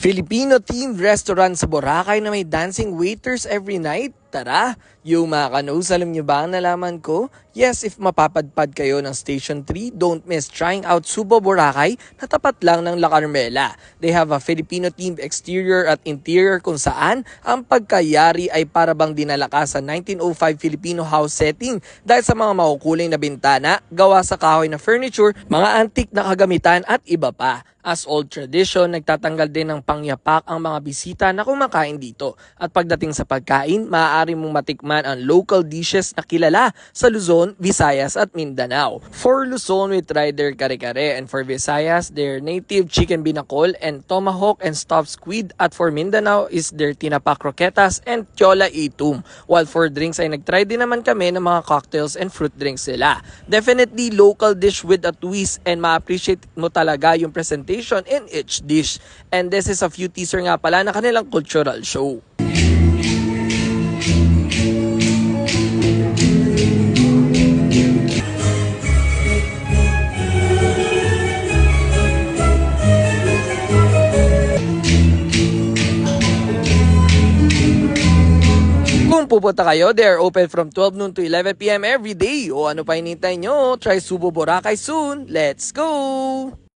Filipino themed restaurant sa Boracay na may dancing waiters every night? Tara! Yung mga kanoos, alam nyo ba ang nalaman ko? Yes, if mapapadpad kayo ng Station 3, don't miss trying out Subo Boracay na tapat lang ng La Carmela. They have a Filipino themed exterior at interior kung saan ang pagkayari ay parabang dinala ka sa 1905 Filipino house setting dahil sa mga makukuling na bintana, gawa sa kahoy na furniture, mga antique na kagamitan at iba pa. As old tradition, nagtatanggal din ng pangyapak ang mga bisita na kumakain dito. At pagdating sa pagkain, maaari mong matikman ang local dishes na kilala sa Luzon, Visayas at Mindanao. For Luzon, we tried their kare-kare, and for Visayas, their native chicken binakol and tomahawk and stuffed squid. At for Mindanao is their tinapa croquetas and tiola itum. While for drinks ay nagtry din naman kami ng mga cocktails and fruit drinks sila. Definitely local dish with a twist, and ma-appreciate mo talaga yung presentation in each dish. And this is a few teaser nga pala na kanilang cultural show. Kung pupunta kayo, they are open from 12 noon to 11 p.m. every day. O ano pa hinintay nyo? Try Subo Boracay soon. Let's go!